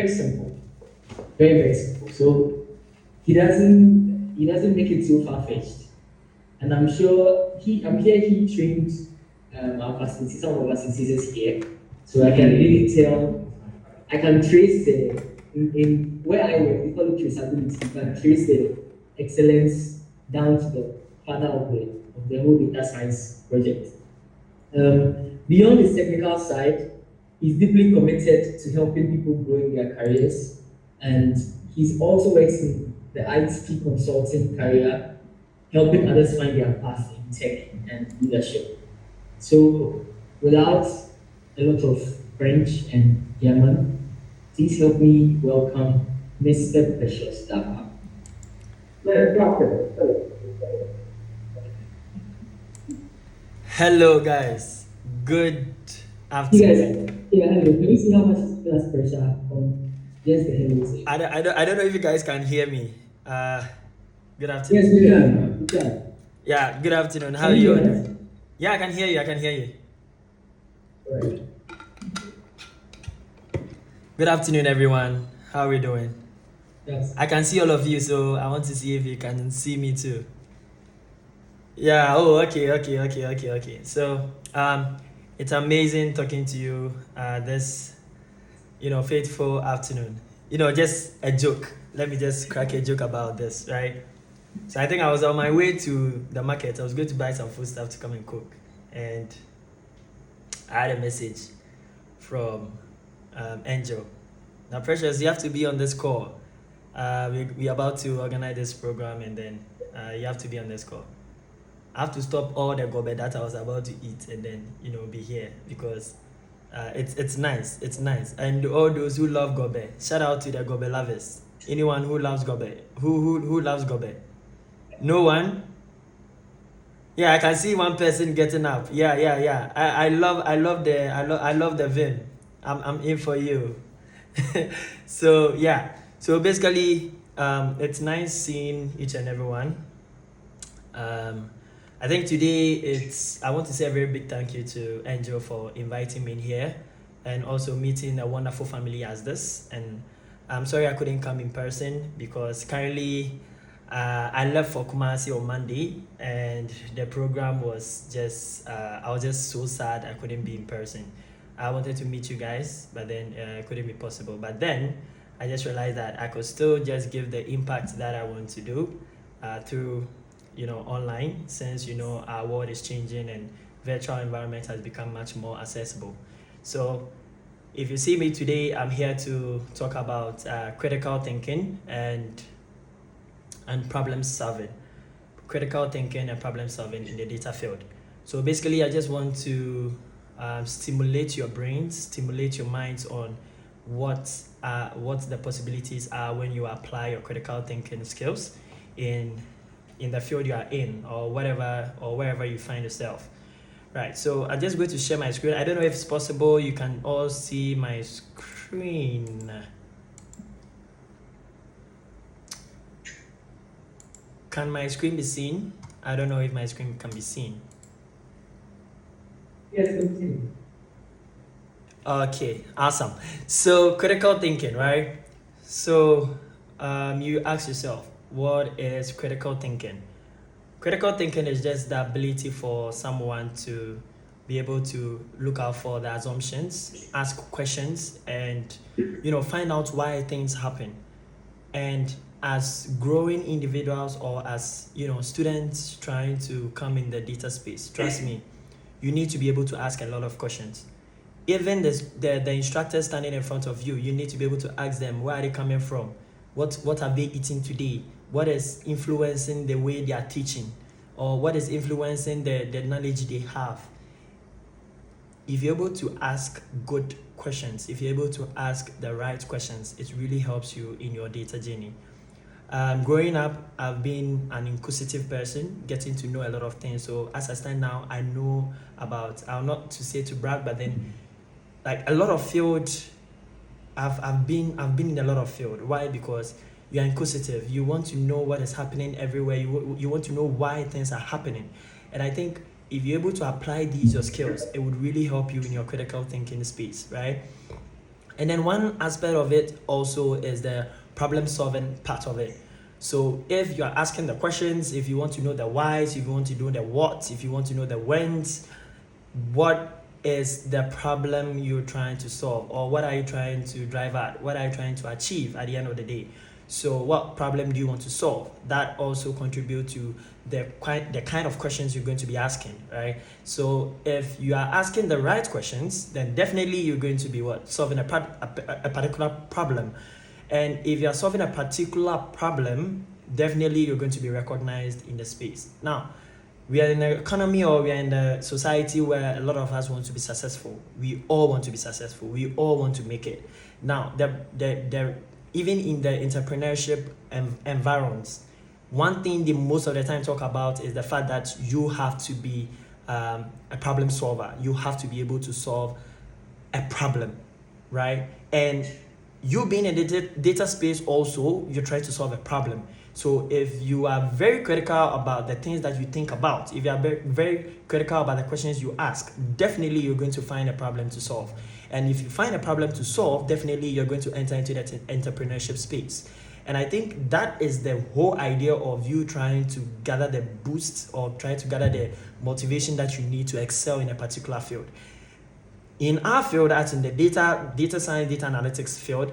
Very simple, very very simple. So he doesn't make it so far fetched, and I'm here he trained some of our facilitators here, so I can really tell. I can trace in where I work, we call it traceability. You can trace the excellence down to the father of the whole data science project. Beyond his technical side, he's deeply committed to helping people grow in their careers, and he's also works in the IT consulting career, helping others find their path in tech and leadership. So, without a lot of French and German, please help me welcome Mr. Precious Darkwa. Hello, guys. Good You afternoon. guys, yeah, hello. Can you see how much class pressure on just the hello say? I don't know if you guys can hear me. Good Yes, afternoon. we can. We can. Yeah, good afternoon. How Can are you you hear all us? doing? Yeah, I can hear you. I can hear you. Right. Good afternoon, everyone. How are we doing? Yes. I can see all of you, so I want to see if you can see me too. Yeah. Oh, okay. So, it's amazing talking to you. This fateful afternoon. Just a joke. Let me just crack a joke about this, right? So I think I was on my way to the market. I was going to buy some food stuff to come and cook, and I had a message from Angel. Now, Precious, you have to be on this call. We're about to organize this program, and then you have to be on this call. I have to stop all the gobe that I was about to eat, and then be here because it's nice. It's nice, and all those who love gobe, shout out to the gobe lovers. Anyone who loves gobe, who loves gobe? No one. Yeah, I can see one person getting up. Yeah. I love the vim. I'm in for you. So yeah. So basically, it's nice seeing each and everyone. Um, I think today I want to say a very big thank you to Angel for inviting me in here and also meeting a wonderful family as this. And I'm sorry I couldn't come in person because currently I left for Kumasi on Monday and the program was I was just so sad I couldn't be in person. I wanted to meet you guys, but then it couldn't be possible. But then I just realized that I could still just give the impact that I want to do through online, since our world is changing and virtual environment has become much more accessible. So if you see me today, I'm here to talk about critical thinking and problem solving. Critical thinking and problem solving in the data field. So basically, I just want to stimulate your brains, stimulate your minds on what the possibilities are when you apply your critical thinking skills in the field you are in, or whatever or wherever you find yourself. Right, so I'm just going to share my screen. I don't know if it's possible you can all see my screen. Can my screen be seen? I don't know if my screen can be seen. Yes, continue. Okay, awesome. So critical thinking, right? So you ask yourself, what is critical thinking? Critical thinking is just the ability for someone to be able to look out for the assumptions, ask questions, and find out why things happen. And as growing individuals, or as students trying to come in the data space, trust me, you need to be able to ask a lot of questions. Even the instructors standing in front of you, you need to be able to ask them, where are they coming from? What have they eaten today? What is influencing the way they are teaching? Or what is influencing the knowledge they have? If you're able to ask good questions, if you're able to ask the right questions, it really helps you in your data journey. Growing up, I've been an inquisitive person, getting to know a lot of things. So as I stand now, I know about, I'm not to say to brag, but then like a lot of field, I've been in a lot of field. Why? Because you are inquisitive. You want to know what is happening everywhere. You want to know why things are happening. And I think if you're able to apply these your skills, it would really help you in your critical thinking space, right? And then one aspect of it also is the problem solving part of it. So if you are asking the questions, if you want to know the whys, if you want to know the what, if you want to know the whens, what is the problem you're trying to solve, or what are you trying to drive at, what are you trying to achieve at the end of the day? So what problem do you want to solve? That also contributes to the kind of questions you're going to be asking, right? So if you are asking the right questions, then definitely you're going to be solving a particular problem. And if you're solving a particular problem, definitely you're going to be recognized in the space. Now, we are in an economy, or we are in a society where a lot of us want to be successful. We all want to be successful. We all want to make it. Now, even in the entrepreneurship environs, one thing they most of the time talk about is the fact that you have to be a problem solver. You have to be able to solve a problem, right? And you being in the data space also, you try to solve a problem. So if you are very critical about the things that you think about, if you are very critical about the questions you ask, definitely you're going to find a problem to solve. And if you find a problem to solve, definitely you're going to enter into that entrepreneurship space. And I think that is the whole idea of you trying to gather the boost, or trying to gather the motivation that you need to excel in a particular field. In our field, as in the data science, data analytics field,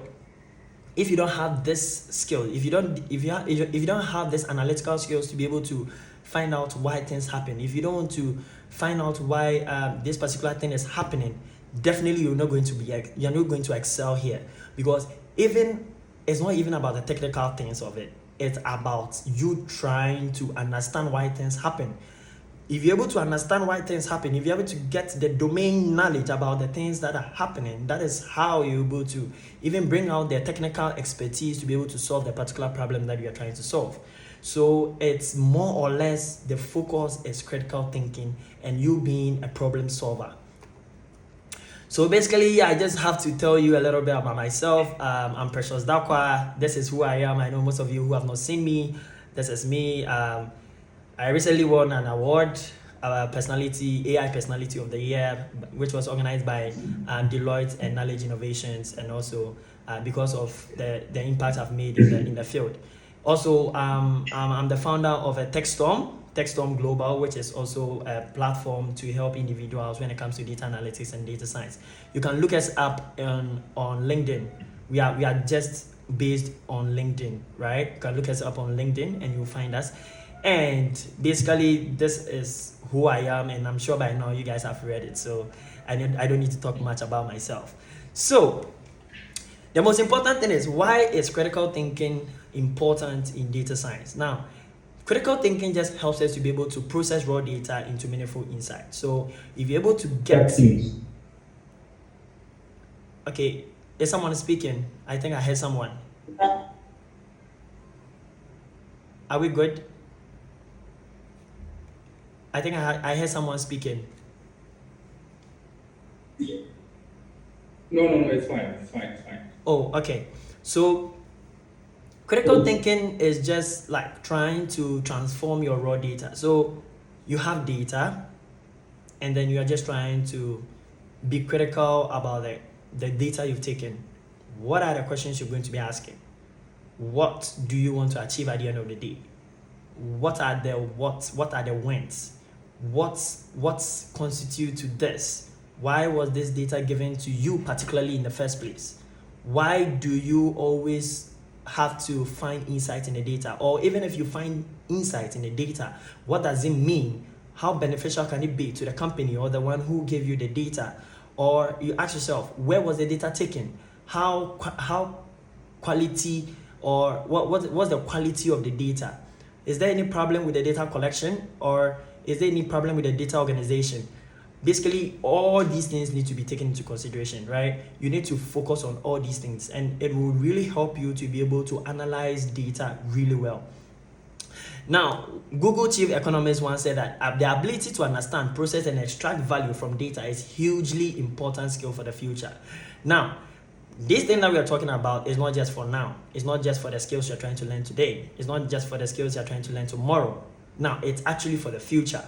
if you don't have this skill, if you don't have this analytical skills to be able to find out why things happen, if you don't want to find out why this particular thing is happening, definitely you're not going to excel here. Because it's not even about the technical things of it. It's about you trying to understand why things happen. If you're able to understand why things happen, if you're able to get the domain knowledge about the things that are happening, that is how you're able to even bring out the technical expertise to be able to solve the particular problem that you're trying to solve. So it's more or less the focus is critical thinking and you being a problem solver. So basically, I just have to tell you a little bit about myself. I'm Precious Darkwa. This is who I am. I know most of you who have not seen me. This is me. I recently won an award, AI Personality of the Year, which was organized by Deloitte and Knowledge Innovations, and also because of the impact I've made in the field. Also, I'm the founder of a TechStorm Global, which is also a platform to help individuals when it comes to data analytics and data science. You can look us up on LinkedIn. We are just based on LinkedIn, right? You can look us up on LinkedIn and you'll find us. And basically, this is who I am, and I'm sure by now you guys have read it, so I don't need to talk much about myself. So the most important thing is, why is critical thinking important in data science? Now, critical thinking just helps us to be able to process raw data into meaningful insight. So if you're able to get... Okay, is someone speaking? I think I heard someone. Are we good? I think I heard someone speaking. No, it's fine. Oh, okay. So critical thinking is just like trying to transform your raw data. So you have data, and then you are just trying to be critical about the data you've taken. What are the questions you're going to be asking? What do you want to achieve at the end of the day? What are the whens? What's constitute to this? Why was this data given to you particularly in the first place? Why do you always have to find insight in the data? Or even if you find insight in the data, what does it mean? How beneficial can it be to the company or the one who gave you the data? Or you ask yourself, where was the data taken? How quality, or what's the quality of the data? Is there any problem with the data collection, or is there any problem with the data organization? Basically, all these things need to be taken into consideration, right? You need to focus on all these things, and it will really help you to be able to analyze data really well. Now, Google chief economist once said that the ability to understand, process, and extract value from data is hugely important skill for the future. Now, this thing that we are talking about is not just for now. It's not just for the skills you're trying to learn today. It's not just for the skills you're trying to learn tomorrow. Now, it's actually for the future.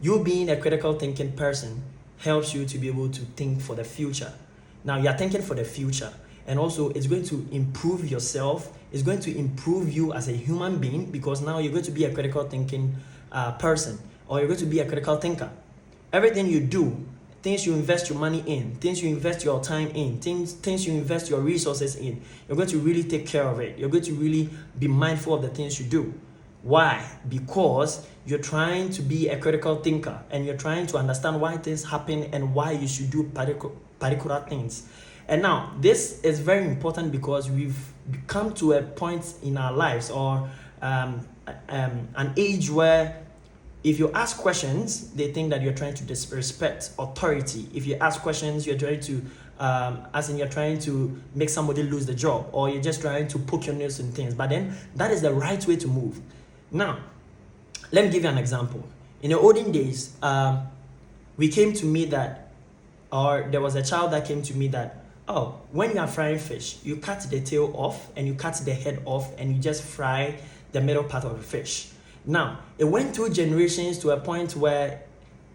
You being a critical thinking person helps you to be able to think for the future. Now you are thinking for the future, and also it's going to improve yourself. It's going to improve you as a human being, because now you're going to be a critical thinking person, or you're going to be a critical thinker. Everything you do, things you invest your money in, things you invest your time in, things you invest your resources in, you're going to really take care of it. You're going to really be mindful of the things you do. Why? Because you're trying to be a critical thinker, and you're trying to understand why things happen and why you should do particular things. And now this is very important, because we've come to a point in our lives, or an age where if you ask questions, they think that you're trying to disrespect authority. If you ask questions, you're trying to you're trying to make somebody lose the job, or you're just trying to poke your nose in things. But then that is the right way to move. Now, let me give you an example. In the olden days, we came to me that, or there was a child that came to me that, oh, when you are frying fish, you cut the tail off and you cut the head off and you just fry the middle part of the fish. Now, it went through generations to a point where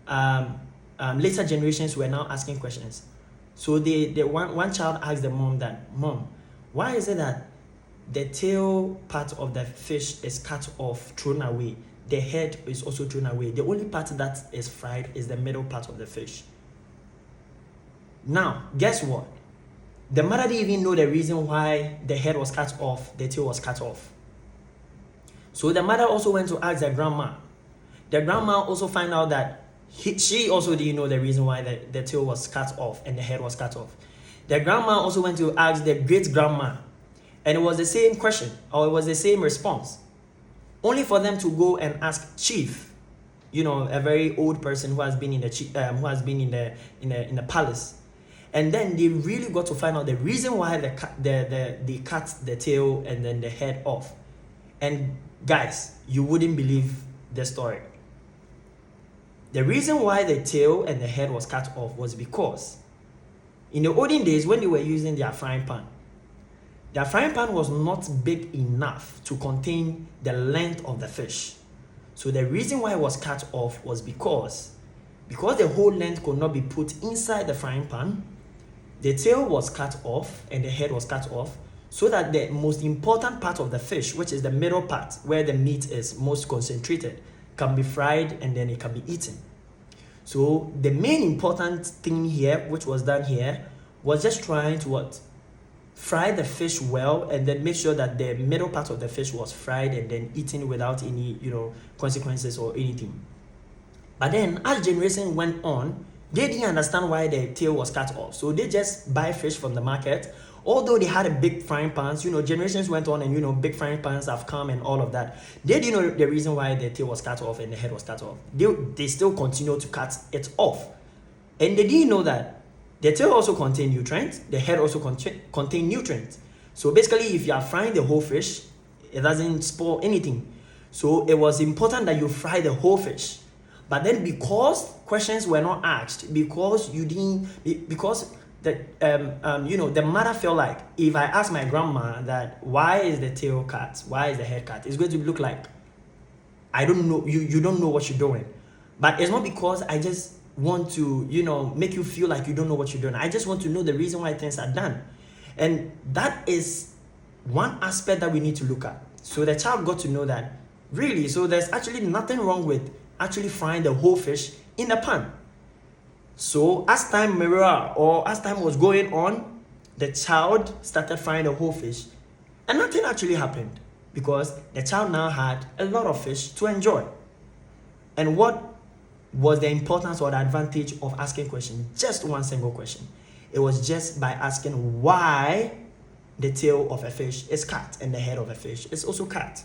later generations were now asking questions. So one child asked the mom that, Mom, why is it that the tail part of the fish is cut off, thrown away? The head is also thrown away. The only part that is fried is the middle part of the fish. Now, guess what? The mother didn't even know the reason why the head was cut off, the tail was cut off. So the mother also went to ask the grandma. The grandma also found out that she also didn't know the reason why the tail was cut off and the head was cut off. The grandma also went to ask the great grandma, and it was the same question, or it was the same response, only for them to go and ask chief, a very old person who has been in the palace. And then they really got to find out the reason why they cut the tail and then the head off. And guys, you wouldn't believe the story. The reason why the tail and the head was cut off was because in the olden days, when they were using their frying pan was not big enough to contain the length of the fish. So the reason why it was cut off was because the whole length could not be put inside the frying pan. The tail was cut off and the head was cut off, so that the most important part of the fish, which is the middle part where the meat is most concentrated, can be fried and then it can be eaten. So the main important thing here, which was done here, was just trying to fry the fish well, and then make sure that the middle part of the fish was fried and then eaten without any consequences or anything. But then as generation went on, they didn't understand why the tail was cut off. So they just buy fish from the market. Although they had a big frying pans, generations went on and, big frying pans have come and all of that. They didn't know the reason why the tail was cut off and the head was cut off. They still continue to cut it off. And they didn't know that the tail also contains nutrients, the head also contains nutrients. So basically, if you are frying the whole fish, it doesn't spoil anything. So it was important that you fry the whole fish. But then because questions were not asked, because the mother felt like, if I ask my grandma that why is the tail cut, why is the head cut, it's going to look like I don't know, you don't know what you're doing. But it's not because I just want to, make you feel like you don't know what you're doing. I just want to know the reason why things are done. And that is one aspect that we need to look at. So the child got to know that, really, so there's actually nothing wrong with actually frying the whole fish in the pan. So as time was going on, the child started frying the whole fish, and nothing actually happened, because the child now had a lot of fish to enjoy. And what was the importance or the advantage of asking questions? Just one single question. It was just by asking why the tail of a fish is cut and the head of a fish is also cut.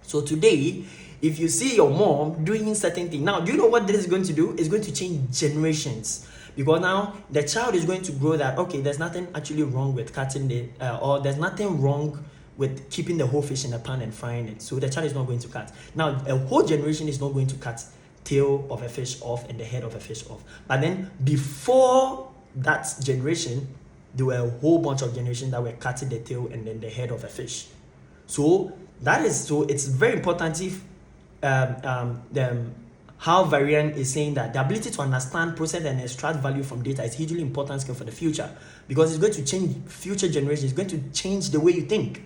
So today, if you see your mom doing certain things, now do you know what this is going to do? It's going to change generations, because now the child is going to grow that, okay, there's nothing actually wrong with cutting or there's nothing wrong with keeping the whole fish in a pan and frying it. So the child is not going to cut. Now a whole generation is not going to cut tail of a fish off and the head of a fish off. But then before that generation, there were a whole bunch of generations that were cutting the tail and then the head of a fish. So it's very important if how Varian is saying that the ability to understand, process, and extract value from data is hugely important skill for the future, because it's going to change future generations. It's going to change the way you think.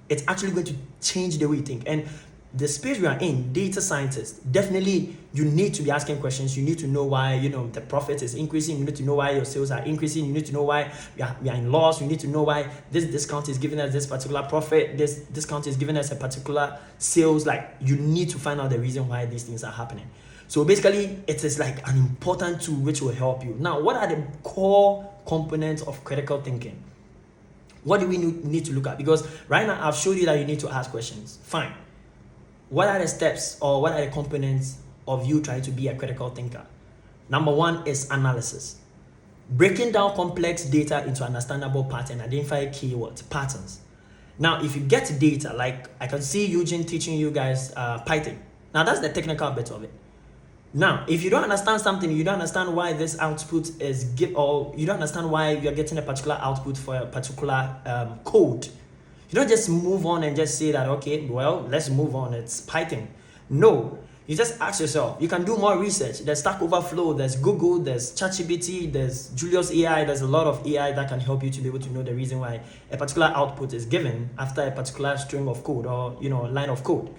It's actually going to change the way you think. And the space we are in, data scientists, definitely you need to be asking questions. You need to know why, the profit is increasing. You need to know why your sales are increasing. You need to know why we are in loss. You need to know why this discount is giving us this particular profit. This discount is giving us a particular sales. Like, you need to find out the reason why these things are happening. So basically, it is like an important tool which will help you. Now, what are the core components of critical thinking? What do we need to look at? Because right now, I've showed you that you need to ask questions. Fine. What are the steps or what are the components of you trying to be a critical thinker? Number one is analysis. Breaking down complex data into understandable patterns, identify keywords, patterns. Now, if you get data, like I can see Eugene teaching you guys Python. Now, that's the technical bit of it. Now, if you don't understand something, you don't understand why this output is or you don't understand why you're getting a particular output for a particular code, you don't just move on and just say that, okay, well, let's move on, it's Python. No, you just ask yourself. You can do more research. There's Stack Overflow, there's Google, there's ChatGPT, there's Julius AI. There's a lot of AI that can help you to be able to know the reason why a particular output is given after a particular string of code or line of code.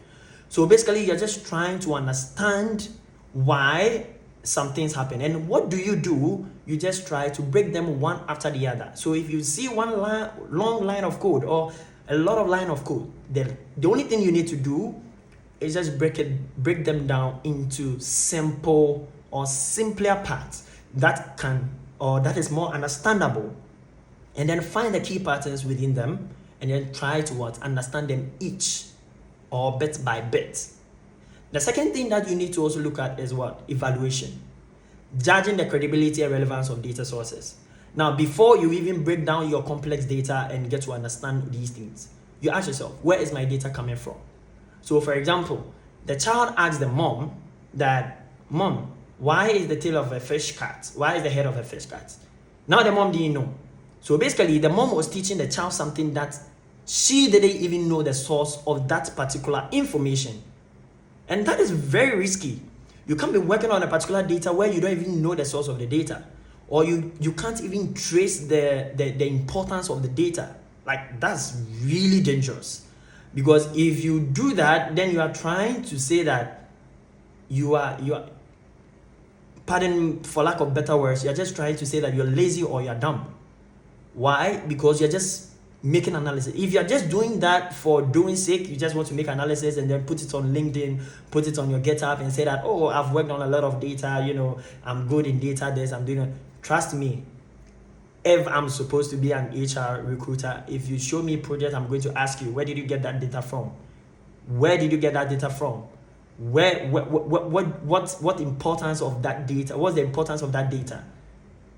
So basically, you're just trying to understand why some things happen. And what do? You just try to break them one after the other. So if you see one long line of code or a lot of line of code, then the only thing you need to do is just break them down into simple or simpler parts that is more understandable, and then find the key patterns within them, and then try to understand them each or bit by bit. The second thing that you need to also look at is evaluation, judging the credibility and relevance of data sources. Now, before you even break down your complex data and get to understand these things, you ask yourself, where is my data coming from? So, for example, the child asks the mom that, Mom, why is the tail of a fish cat? Why is the head of a fish cat? Now the mom didn't know. So basically, the mom was teaching the child something that she didn't even know the source of that particular information. And that is very risky. You can't be working on a particular data where you don't even know the source of the data, or you can't even trace the importance of the data. Like, that's really dangerous, because if you do that, then you are trying to say that you are pardon for lack of better words, you're just trying to say that you're lazy or you're dumb. Why? Because you're just making analysis. If you're just doing that for doing sake, you just want to make analysis and then put it on LinkedIn, put it on your GitHub and say that, oh, I've worked on a lot of data, I'm good in data, I'm doing it. Trust me, if I'm supposed to be an HR recruiter, if you show me project, I'm going to ask you, where did you get that data from? Where did you get that data from? What importance of that data? What's the importance of that data?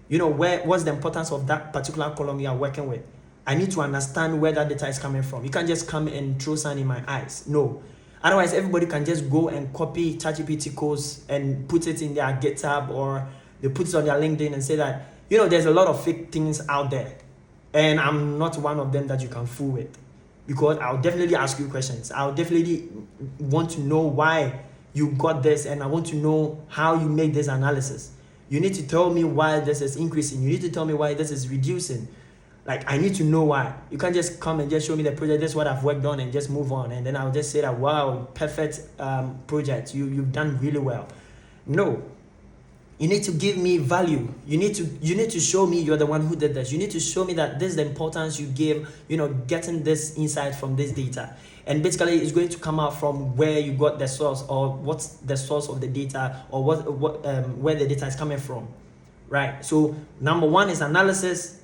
What's the importance of that particular column you are working with? I need to understand where that data is coming from. You can't just come and throw sand in my eyes. No. Otherwise, everybody can just go and copy ChatGPT codes and put it in their GitHub, or they put it on their LinkedIn and say that, there's a lot of fake things out there. And I'm not one of them that you can fool with, because I'll definitely ask you questions. I'll definitely want to know why you got this, and I want to know how you make this analysis. You need to tell me why this is increasing. You need to tell me why this is reducing. Like, I need to know why. You can't just come and just show me the project, this is what I've worked on, and just move on. And then I'll just say that, wow, perfect project. You've done really well. No. You need to give me value. You need to show me you're the one who did this. You need to show me that this is the importance you give, getting this insight from this data. And basically, it's going to come out from where you got the source, or what's the source of the data, or where the data is coming from. Right. So number one is analysis,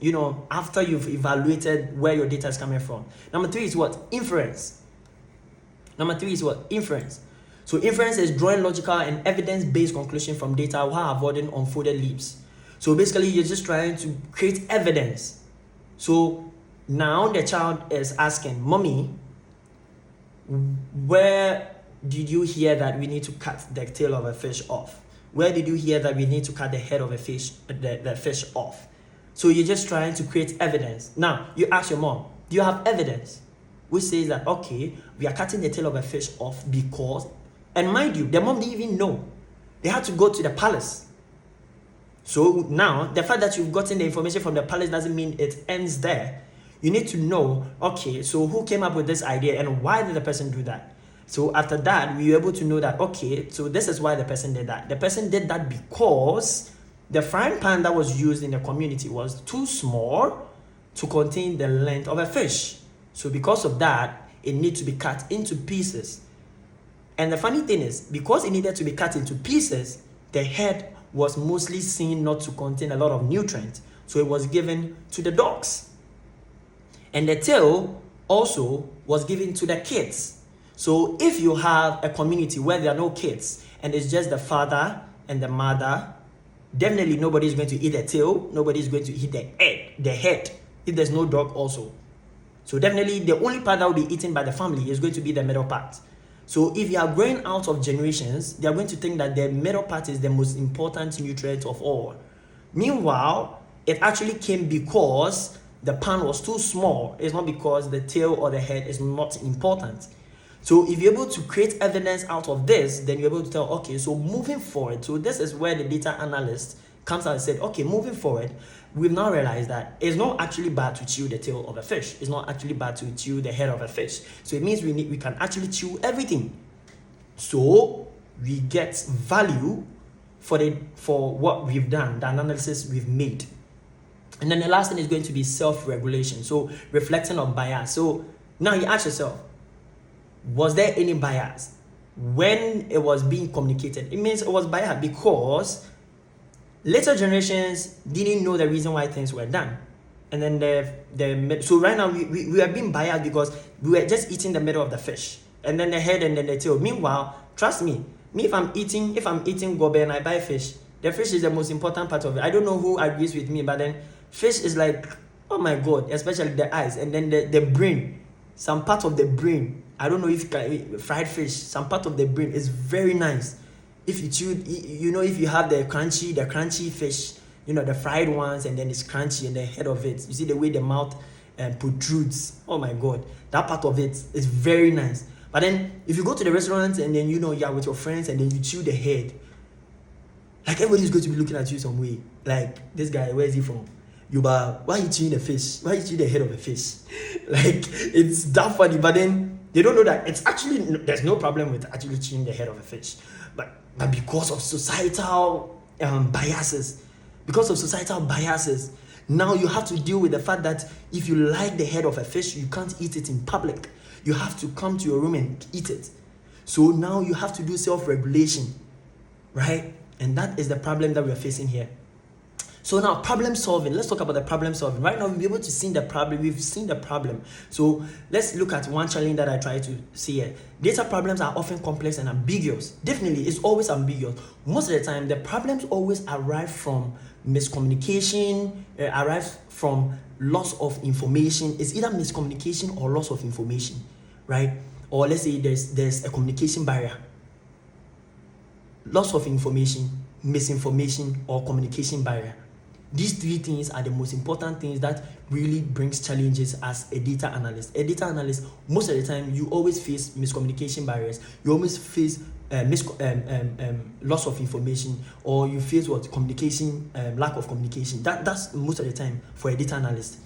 after you've evaluated where your data is coming from. Number three is what? Inference. Inference. So inference is drawing logical and evidence-based conclusion from data while avoiding unfolded leaps. So basically, you're just trying to create evidence. So now the child is asking, Mommy, where did you hear that we need to cut the tail of a fish off? Where did you hear that we need to cut the head of a fish, the fish off? So you're just trying to create evidence. Now, you ask your mom, do you have evidence? Which says that, okay, we are cutting the tail of a fish off because, and mind you, the mom didn't even know. They had to go to the palace. So now, the fact that you've gotten the information from the palace doesn't mean it ends there. You need to know, okay, so who came up with this idea and why did the person do that? So after that, we were able to know that, okay, so this is why the person did that. The person did that because the frying pan that was used in the community was too small to contain the length of a fish. So because of that, it needs to be cut into pieces. And the funny thing is, because it needed to be cut into pieces, the head was mostly seen not to contain a lot of nutrients. So it was given to the dogs. And the tail also was given to the kids. So if you have a community where there are no kids and it's just the father and the mother, definitely nobody is going to eat the tail, nobody is going to eat the head if there's no dog also. So definitely the only part that will be eaten by the family is going to be the middle part. So if you are growing out of generations, they are going to think that the middle part is the most important nutrient of all. Meanwhile, it actually came because the pan was too small. It's not because the tail or the head is not important. So if you're able to create evidence out of this, then you're able to tell, okay, so moving forward, so this is where the data analyst comes out and said, okay, moving forward, we've now realized that it's not actually bad to chew the tail of a fish. It's not actually bad to chew the head of a fish. So it means we can actually chew everything. So we get value for what we've done, the analysis we've made. And then the last thing is going to be self-regulation. So reflecting on bias. So now you ask yourself, was there any bias when it was being communicated? It means it was bias because later generations didn't know the reason why things were done. And then so right now we are being biased because we were just eating the middle of the fish and then the head and then the tail. Meanwhile, trust me, if I'm eating gobe and I buy fish, the fish is the most important part of it. I don't know who agrees with me, but then fish is like, oh my God, especially the eyes and then the brain, some part of the brain. I don't know if you can eat fried fish, some part of the brain is very nice. If you chew, if you have the crunchy fish, the fried ones, and then it's crunchy and the head of it, you see the way the mouth protrudes. Oh my God, that part of it is very nice. But then if you go to the restaurant and then you're with your friends and then you chew the head, like everybody's going to be looking at you some way. Like, this guy, where is he from? Why are you chewing the fish? Why are you chewing the head of a fish? Like, it's that funny, but then they don't know that it's actually, there's no problem with actually chewing the head of a fish. But because of societal biases, now you have to deal with the fact that if you like the head of a fish, you can't eat it in public. You have to come to your room and eat it. So now you have to do self-regulation, right? And that is the problem that we are facing here. So now, problem solving. Let's talk about the problem solving. Right now, we'll be able to see the problem. We've seen the problem. So let's look at one challenge that I try to see here. Data problems are often complex and ambiguous. Definitely, it's always ambiguous. Most of the time, the problems always arrive from miscommunication, arrive from loss of information. It's either miscommunication or loss of information, right? Or let's say there's a communication barrier. Loss of information, misinformation, or communication barrier. These three things are the most important things that really brings challenges as a data analyst. A data analyst, most of the time, you always face miscommunication barriers. You always face loss of information, or you face lack of communication. That's most of the time for a data analyst.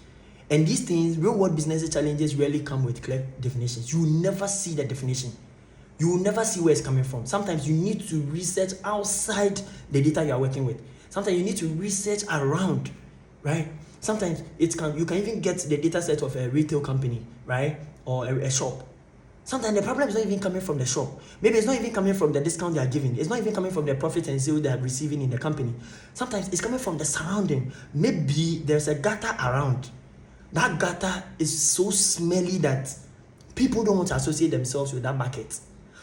And these things, real world business challenges rarely come with clear definitions. You will never see the definition. You will never see where it's coming from. Sometimes you need to research outside the data you are working with. Sometimes you need to research around, right? Sometimes you can even get the data set of a retail company, right? Or a shop. Sometimes the problem is not even coming from the shop. Maybe it's not even coming from the discount they are giving. It's not even coming from the profit and sale they are receiving in the company. Sometimes it's coming from the surrounding. Maybe there's a gutter around. That gutter is so smelly that people don't want to associate themselves with that market.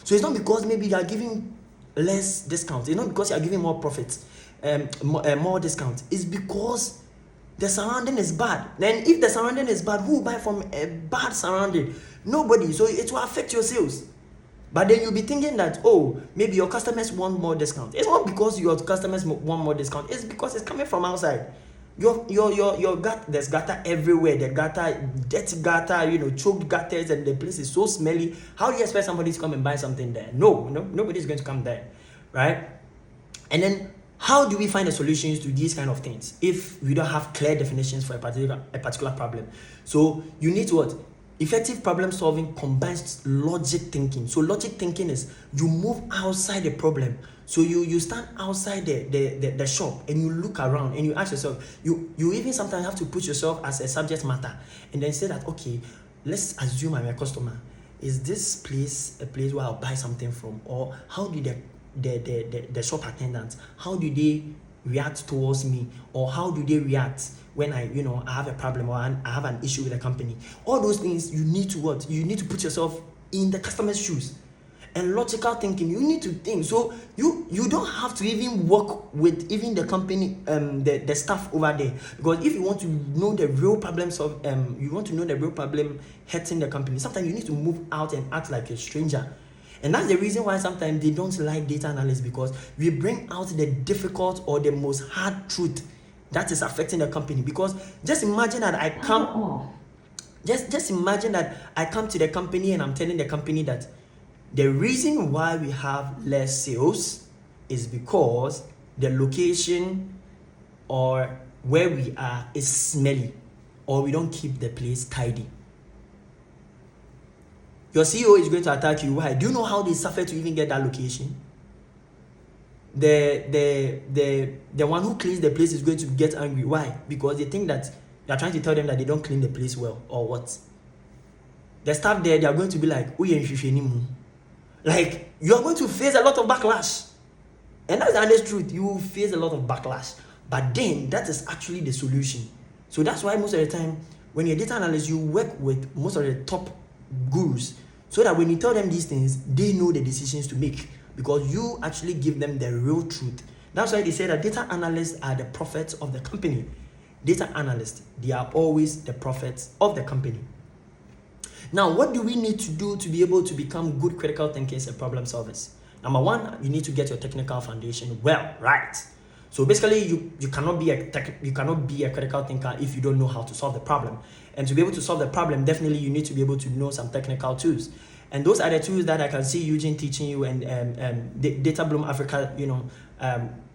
So it's not because maybe you are giving less discount. It's not because you are giving more profit, more discount. It's because the surrounding is bad. Then if the surrounding is bad, who will buy from a bad surrounding? Nobody. So it will affect your sales. But then you'll be thinking that, oh, maybe your customers want more discount. It's not because your customers want more discount. It's because it's coming from outside. Your gut, there's gutter everywhere. The gutter, dirty gutter, choked gutters, and the place is so smelly. How do you expect somebody to come and buy something there? No, nobody's going to come there, right? And then how do we find the solutions to these kind of things if we don't have clear definitions for a particular problem? So you need to what? Effective problem solving combines logic thinking. So logic thinking is you move outside the problem. So you stand outside the shop and you look around and you ask yourself, you even sometimes have to put yourself as a subject matter and then say that, okay, let's assume I'm a customer. Is this place a place where I'll buy something from? Or how did the shop attendants, how do they react towards me? Or how do they react when I have a problem or I have an issue with the company? All those things you need to what? You need to put yourself in the customer's shoes. And logical thinking, you need to think. So you don't have to even work with even the company, the staff over there, because if you want to know the real problems of you want to know the real problem hurting the company, sometimes you need to move out and act like a stranger. And that's the reason why sometimes they don't like data analysts, because we bring out the difficult or the most hard truth that is affecting the company. Because just imagine that I come, just imagine that I come to the company and I'm telling the company that the reason why we have less sales is because the location or where we are is smelly, or we don't keep the place tidy. Your CEO is going to attack you. Why? Do you know how they suffer to even get that location? The one who cleans the place is going to get angry. Why? Because they think that you are trying to tell them that they don't clean the place well, or what? The staff there, they are going to be like, like, you are going to face a lot of backlash. And that's the honest truth. You will face a lot of backlash. But then, that is actually the solution. So that's why most of the time, when you're a data analyst, you work with most of the top gurus, so that when you tell them these things, they know the decisions to make, because you actually give them the real truth. That's why they say that data analysts are the prophets of the company. Data analysts, they are always the prophets of the company. Now, what do we need to do to be able to become good critical thinkers and problem solvers? Number one, you need to get your technical foundation well, right? So basically, you cannot be a critical thinker if you don't know how to solve the problem. And to be able to solve the problem, definitely you need to be able to know some technical tools. And those are the tools that I can see Eugene teaching you, and Databloom Africa,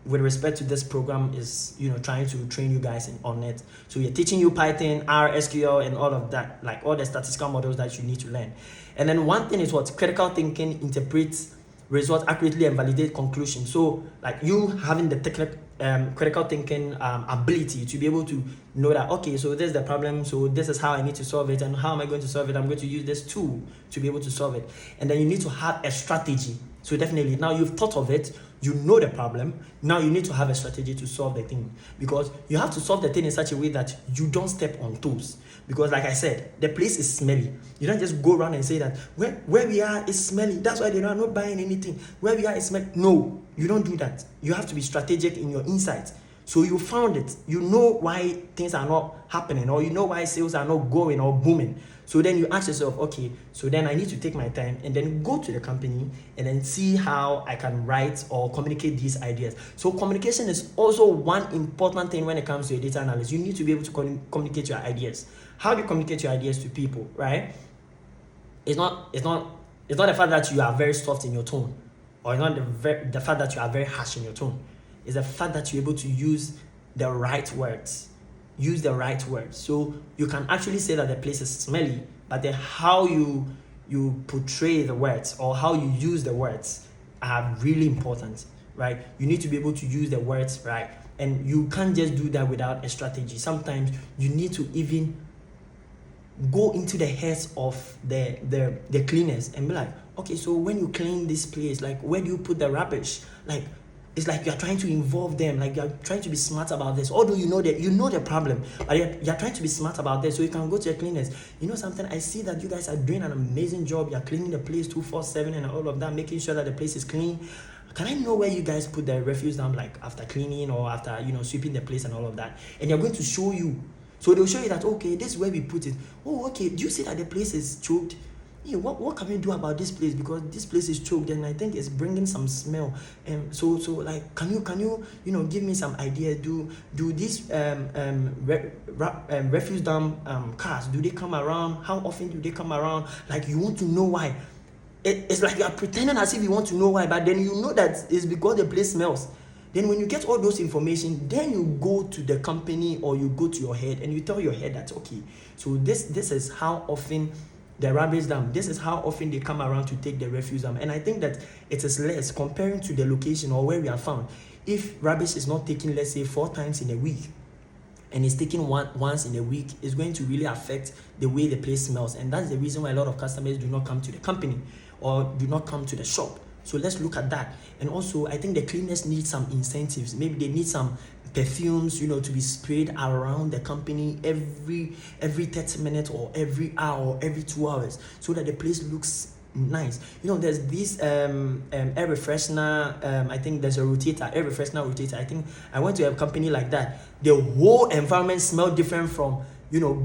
with respect to this program, is trying to train you guys on it. So we're teaching you Python, R, SQL, and all of that, like all the statistical models that you need to learn. And then one thing is what? Critical thinking interprets results accurately and validate conclusions. So like you having the critical thinking ability to be able to know that, okay, so this is the problem, so this is how I need to solve it, and how am I going to solve it? I'm going to use this tool to be able to solve it. And then you need to have a strategy. So definitely, now you've thought of it, you know the problem, now you need to have a strategy to solve the thing, because you have to solve the thing in such a way that you don't step on toes. Because like I said, the place is smelly. You don't just go around and say that where we are is smelly, that's why they are not buying anything. Where we are is smelly. No, you don't do that. You have to be strategic in your insights. So you found it, you know why things are not happening, or you know why sales are not going or booming. So then you ask yourself, okay, so then I need to take my time and then go to the company and then see how I can write or communicate these ideas. So communication is also one important thing when it comes to a data analyst. You need to be able to communicate your ideas. How do you communicate your ideas to people, right? It's not the fact that you are very soft in your tone, or it's not the fact that you are very harsh in your tone. It's the fact that you're able to use the right words. Use the right words. So you can actually say that the place is smelly, but then how you portray the words or how you use the words are really important, right? You need to be able to use the words right. And you can't just do that without a strategy. Sometimes you need to even go into the heads of the cleaners and be like, okay, so when you clean this place, like, where do you put the rubbish? Like, it's like you're trying to involve them, like you're trying to be smart about this. Although you know the problem, but you're trying to be smart about this. So you can go to your cleaners. You know something, I see that you guys are doing an amazing job. You're cleaning the place 247 and all of that, making sure that the place is clean. Can I know where you guys put the refuse down, like after cleaning or after sweeping the place and all of that? And they're going to show you. So they'll show you that, okay, this is where we put it. Oh, okay, do you see that the place is choked? Hey, what can we do about this place? Because this place is choked and I think it's bringing some smell. So like, can you give me some idea? Do these refuse dump cars, do they come around? How often do they come around? Like, you want to know why. It's like you are pretending as if you want to know why, but then you know that it's because the place smells. Then when you get all those information, then you go to the company or you go to your head and you tell your head that, okay, so this is how often the rubbish dump, this is how often they come around to take the refuse dump. And I think that it is less comparing to the location or where we are found. If rubbish is not taken, let's say 4 times in a week, and it's taken once in a week, it's going to really affect the way the place smells. And that's the reason why a lot of customers do not come to the company or do not come to the shop. So let's look at that. And also, I think the cleaners need some incentives. Maybe they need some perfumes, to be sprayed around the company every 30 minutes or every hour or every 2 hours, so that the place looks nice. There's this air freshener, I think there's a rotator, air freshener rotator. I think I went to a company like that. The whole environment smelled different from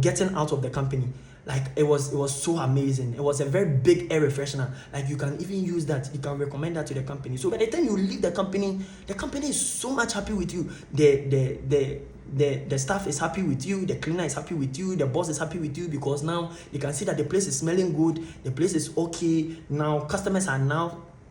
getting out of the company. Like it was so amazing. It was a very big air freshener. Like you can even use that. You can recommend that to the company. So by the time you leave the company is so much happy with you. The staff is happy with you, the cleaner is happy with you, the boss is happy with you, because now they can see that the place is smelling good, the place is okay. Now customers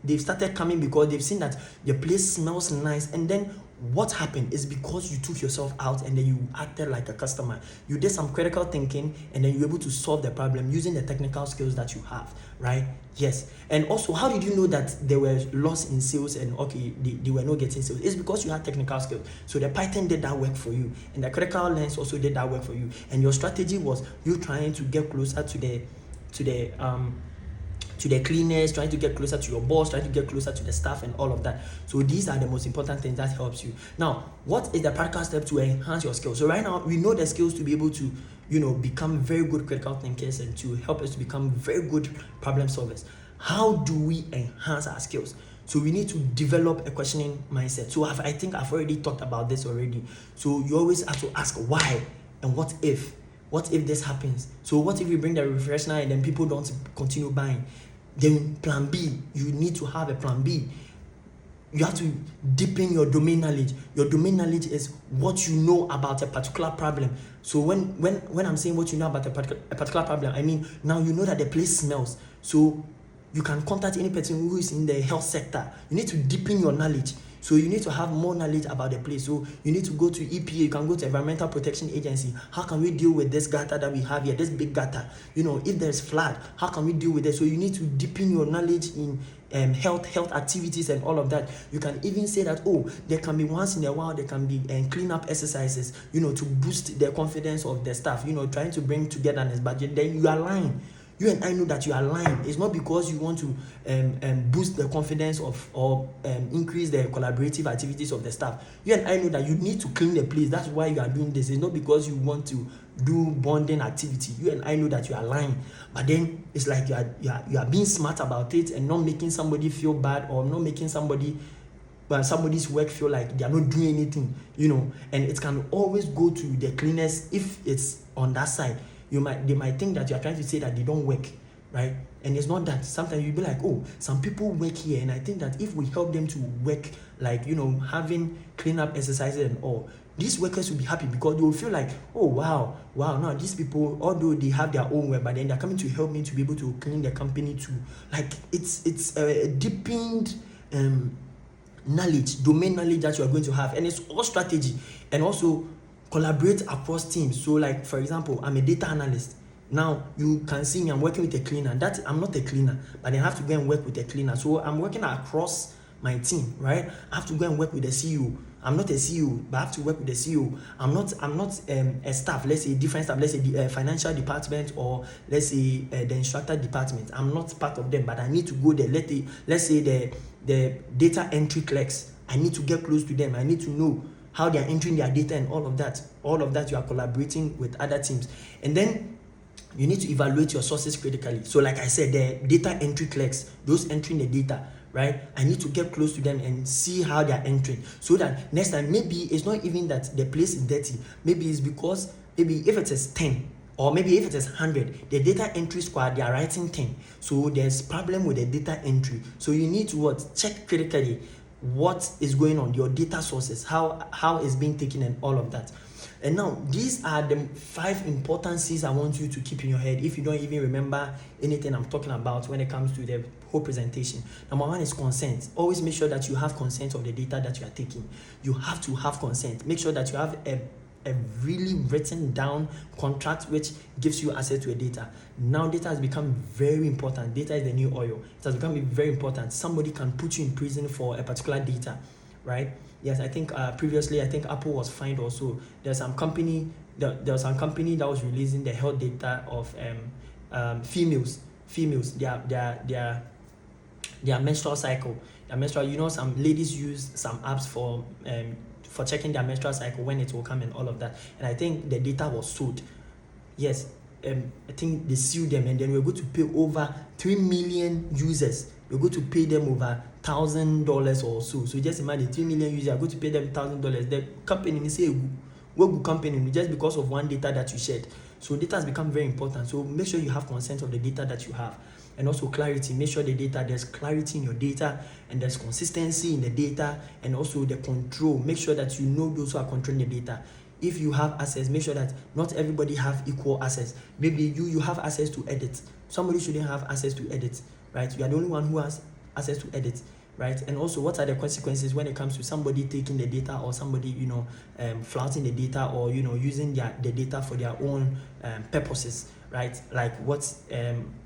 they've started coming because they've seen that the place smells nice. And then what happened is because you took yourself out and then you acted like a customer. You did some critical thinking and then you're able to solve the problem using the technical skills that you have, right? Yes. And also, how did you know that there were loss in sales and they were not getting sales? It's because you had technical skills. So the Python did that work for you, and the critical lens also did that work for you. And your strategy was you trying to get closer to the cleaners, trying to get closer to your boss, trying to get closer to the staff and all of that. So these are the most important things that helps you. Now, what is the practical step to enhance your skills? So right now, we know the skills to be able to, become very good critical thinkers and to help us to become very good problem solvers. How do we enhance our skills? So we need to develop a questioning mindset. So I think I've already talked about this already. So you always have to ask why and what if. What if this happens? So what if we bring the refreshener and then people don't continue buying? Then plan B, you need to have a plan B. You have to deepen your domain knowledge. Your domain knowledge is what you know about a particular problem. So when I'm saying what you know about a particular problem, I mean now you know that the place smells. So you can contact any person who is in the health sector. You need to deepen your knowledge. So you need to have more knowledge about the place. So you need to go to EPA, you can go to Environmental Protection Agency. How can we deal with this gutter that we have here, this big gutter? If there's flood, how can we deal with it? So you need to deepen your knowledge in health activities and all of that. You can even say that, there can be once in a while, there can be cleanup exercises, to boost the confidence of the staff, trying to bring togetherness, but then you are lying. You and I know that you are lying. It's not because you want to boost the confidence or increase the collaborative activities of the staff. You and I know that you need to clean the place. That's why you are doing this. It's not because you want to do bonding activity. You and I know that you are lying. But then it's like you are being smart about it and not making somebody feel bad or not making somebody's work feel like they are not doing anything, and it can always go to the cleaners if it's on that side. They might think that you are trying to say that they don't work, right? And it's not that. Sometimes you'll be like, some people work here, and I think that if we help them to work, like, having cleanup exercises and all, these workers will be happy because they will feel like, wow, now these people, although they have their own work, but then they're coming to help me to be able to clean the company too. Like, it's a deepened knowledge, domain knowledge that you are going to have, and it's all strategy, and also collaborate across teams. So like, for example, I'm a data analyst. Now you can see me, I'm working with a cleaner. I'm not a cleaner, but I have to go and work with a cleaner. So I'm working across my team, right? I have to go and work with the CEO. I'm not a CEO, but I have to work with the CEO. I'm not a staff, let's say different staff, let's say the financial department, or let's say the instructor department. I'm not part of them, but I need to go there. Let's say the data entry clerks. I need to get close to them. I need to know how they are entering their data and all of that. You are collaborating with other teams. And then you need to evaluate your sources critically. So like I said, the data entry clerks, those entering the data, right? I need to get close to them and see how they are entering, so that next time, maybe it's not even that the place is dirty. Maybe it's because, maybe if it is 10, or maybe if it is 100, the data entry squad, they are writing 10. So there's problem with the data entry. So you need to check critically what is going on, your data sources, how it's being taken and all of that. And now these are the 5 important C's I want you to keep in your head if you don't even remember anything I'm talking about when it comes to the whole presentation. Number 1 is consent. Always make sure that you have consent of the data that you are taking. You have to have consent. Make sure that you have a really written down contract which gives you access to a data. Now data has become very important. Data is the new oil. It has become very important. Somebody can put you in prison for a particular data, right? Yes, I think previously I think Apple was fined also. There was some company that was releasing the health data of females, their menstrual cycle. Their menstrual, you know, some ladies use some apps for checking their menstrual cycle, when it will come and all of that. And I think the data was sold. Yes, I think they sued them, and then we're going to pay over 3 million users. We're going to pay them over $1,000 or so. So just imagine 3 million users are going to pay them $1,000. The company say what good company just because of one data that you shared. So data has become very important. So make sure you have consent of the data that you have. And also clarity. Make sure there's clarity in your data, and there's consistency in the data, and also the control. Make sure that you know those who are controlling the data. If you have access, make sure that not everybody have equal access. Maybe you have access to edit. Somebody shouldn't have access to edit, right? You are the only one who has access to edit, right? And also, what are the consequences when it comes to somebody taking the data, or somebody flouting the data, or using the data for their own purposes, right? Like what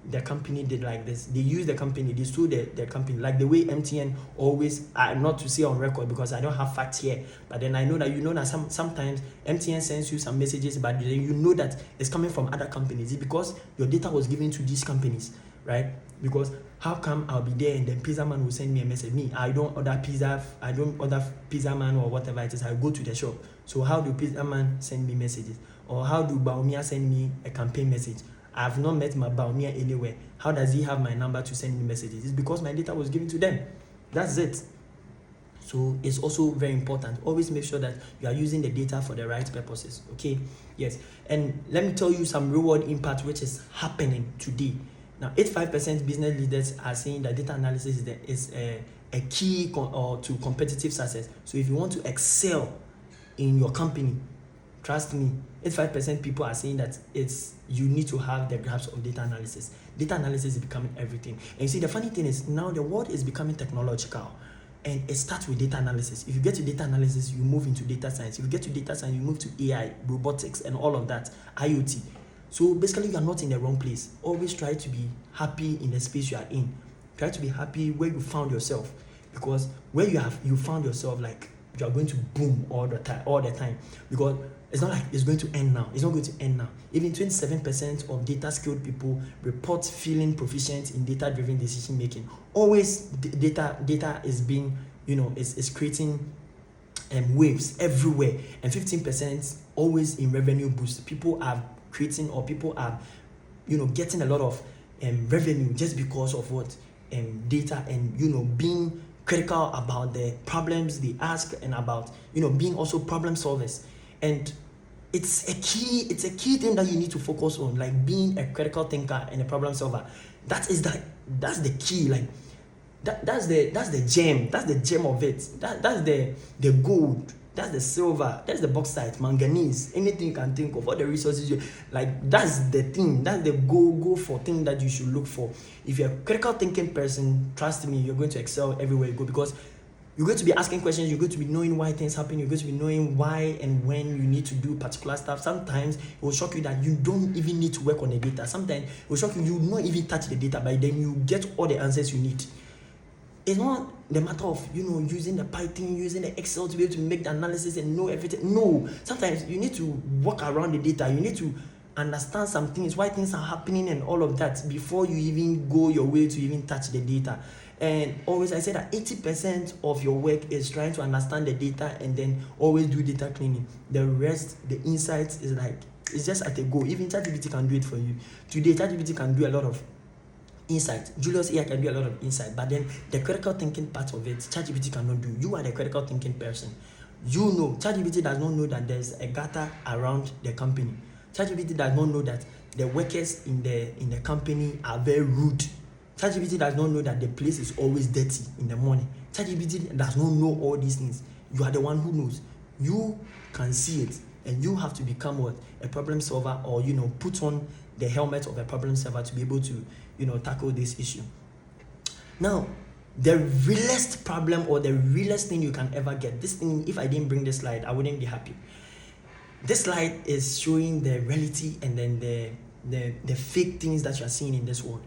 the company did like this. They used the company, they sued the company, like the way MTN always, not to say on record because I don't have facts here, but then I know that sometimes MTN sends you some messages, but then you know that it's coming from other companies. It's because your data was given to these companies, right? Because how come I'll be there and then Pizza Man will send me a message? I don't order Pizza Man or whatever it is. I go to the shop. So how do Pizza Man send me messages? Or how do Baumia send me a campaign message? I have not met my Baumia anywhere. How does he have my number to send me messages? It's because my data was given to them. That's it. So it's also very important. Always make sure that you are using the data for the right purposes. Okay? Yes. And let me tell you some real-world impact which is happening today. Now, 85% business leaders are saying that data analysis is a key to competitive success. So if you want to excel in your company, trust me, 85% people are saying that you need to have the grasp of data analysis. Data analysis is becoming everything. And you see, the funny thing is now the world is becoming technological, and it starts with data analysis. If you get to data analysis, you move into data science. If you get to data science, you move to AI, robotics, and all of that, IoT. So basically, you are not in the wrong place. Always try to be happy in the space you are in. Try to be happy where you found yourself, because where you found yourself, like, you are going to boom all the time, because it's not like it's going to end now. It's not going to end now. Even 27% of data skilled people report feeling proficient in data-driven decision making. Always data is being, is creating waves everywhere, and 15% always in revenue boost. People are creating, or people are getting a lot of revenue just because of what data, and being critical about the problems they ask, and about being also problem solvers. And it's a key thing that you need to focus on, like being a critical thinker and a problem solver. That's the key. Like that's the gem of it. That's the gold, that's the silver, that's the bauxite, manganese, anything you can think of, all the resources that's the thing, that's the go for thing that you should look for. If you're a critical thinking person, trust me, you're going to excel everywhere you go, because you're going to be asking questions, you're going to be knowing why things happen, you're going to be knowing why and when you need to do particular stuff. Sometimes it will shock you that you don't even need to work on the data. Sometimes it will shock you, you will not even touch the data, but then you get all the answers you need. It's not the matter of using the Python, using the Excel to be able to make the analysis and know everything. No, sometimes you need to walk around the data. You need to understand some things, why things are happening and all of that, before you even go your way to even touch the data. And always I say that 80% of your work is trying to understand the data, and then always do data cleaning. The rest, the insights, it's just at a go. Even ChatGPT can do it for you. Today, ChatGPT can do a lot of insight. Julius AI can do a lot of insight, but then the critical thinking part of it, ChatGPT cannot do. You are the critical thinking person. ChatGPT does not know that there's a gutter around the company. ChatGPT does not know that the workers in the company are very rude. ChatGPT does not know that the place is always dirty in the morning. ChatGPT does not know all these things. You are the one who knows. You can see it. and you have to become what? A problem solver, or put on the helmet of a problem solver to be able to tackle this issue. Now, the realest problem or the realest thing you can ever get, this thing, if I didn't bring this slide, I wouldn't be happy. This slide is showing the reality and then the fake things that you are seeing in this world.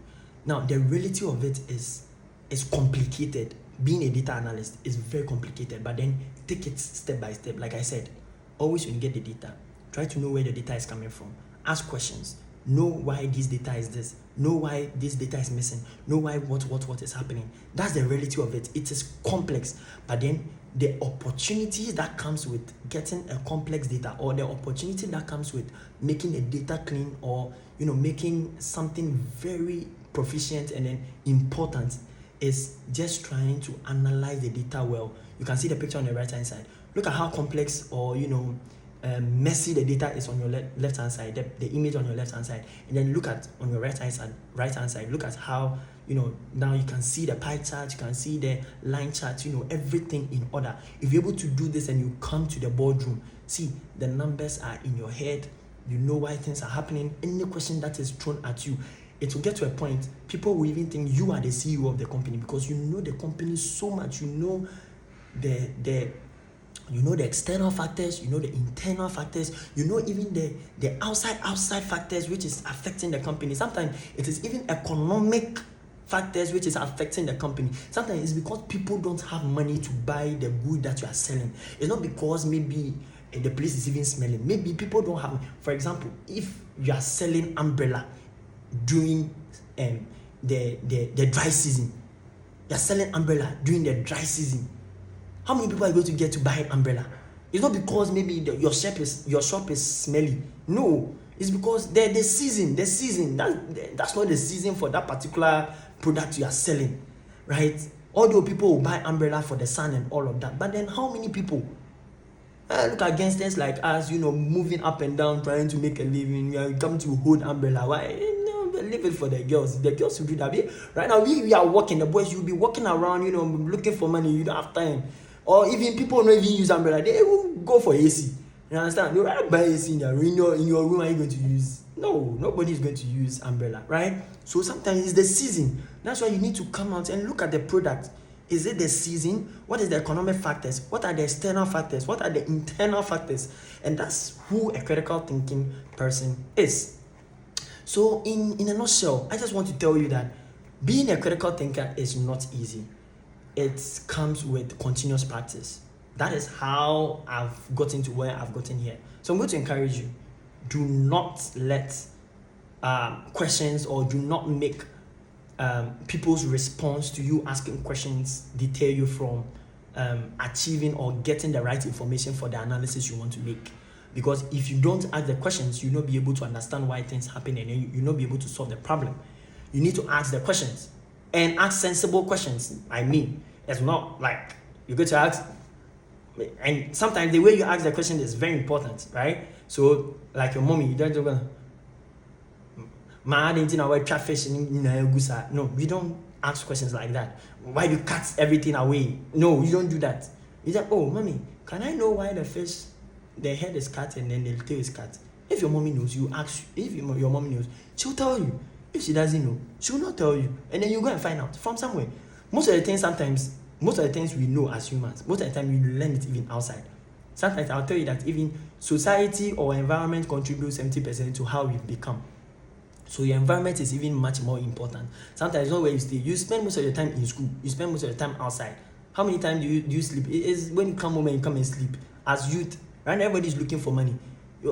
Now, the reality of it is complicated. Being a data analyst is very complicated, but then take it step by step. Like I said, always when you get the data, try to know where the data is coming from. Ask questions. Know why this data is this. Know why this data is missing. Know why what is happening. That's the reality of it. It is complex, but then the opportunity that comes with getting a complex data, or the opportunity that comes with making a data clean, or making something very proficient and then important, is just trying to analyze the data well. You can see the picture on the right hand side. Look at how complex or messy the data is on your left hand side, the image on your left hand side, and then look at on your right hand side. Look at how now you can see the pie chart, you can see the line chart, everything in order. If you're able to do this and you come to the boardroom, see the numbers are in your head, you know why things are happening. Any question that is thrown at you, it will get to a point people will even think you are the CEO of the company, because you know the company so much. You know the external factors, you know the internal factors, you know even the outside factors which is affecting the company. Sometimes it is even economic factors which is affecting the company. Sometimes it's because people don't have money to buy the good that you are selling. It's not because maybe the place is even smelling. Maybe people don't have, for example, if you are selling umbrella during the dry season, you're selling umbrella during the dry season, how many people are going to get to buy umbrella? It's not because maybe your shop is smelly. No, it's because the season. That's not the season for that particular product you are selling, right? Although people will buy umbrella for the sun and all of that, but then how many people look at gangsters like us, moving up and down trying to make a living? You come to hold umbrella. Why? Leave it for the girls. The girls will do that. Right now, we are working. The boys, you'll be walking around, looking for money. You don't have time. Or even people don't even use umbrella. They will go for AC. You understand? They rather buy AC in your room. Are you going to use? No, nobody is going to use umbrella, right? So sometimes it's the season. That's why you need to come out and look at the product. Is it the season? What is the economic factors? What are the external factors? What are the internal factors? And that's who a critical thinking person is. So in a nutshell, I just want to tell you that being a critical thinker is not easy. It comes with continuous practice. That is how I've gotten to where I've gotten here. So I'm going to encourage you, do not let questions, or do not make people's response to you asking questions deter you from achieving or getting the right information for the analysis you want to make. Because if you don't ask the questions, you'll not be able to understand why things happen, and you'll not be able to solve the problem. You need to ask the questions, and ask sensible questions. I mean, it's not like you go to ask, and sometimes the way you ask the question is very important, right? So, like your mommy, you don't go, "Ma, didn't know why fish in gusa?" No, we don't ask questions like that. Why you cut everything away? No, you don't do that. You say, "Oh, mommy, can I know why the head is cut and then the tail is cut?" If your mommy knows, you ask. If your mommy knows, she'll tell you. If she doesn't know, she'll not tell you. And then you go and find out from somewhere. Most of the things we know as humans, most of the time we learn it even outside. Sometimes I'll tell you that even society or environment contributes 70% to how we've become. So your environment is even much more important. Sometimes it's not where you stay. You spend most of your time in school. You spend most of your time outside. How many times do you sleep? It is when you come home and you come and sleep. As youth, right now everybody's looking for money.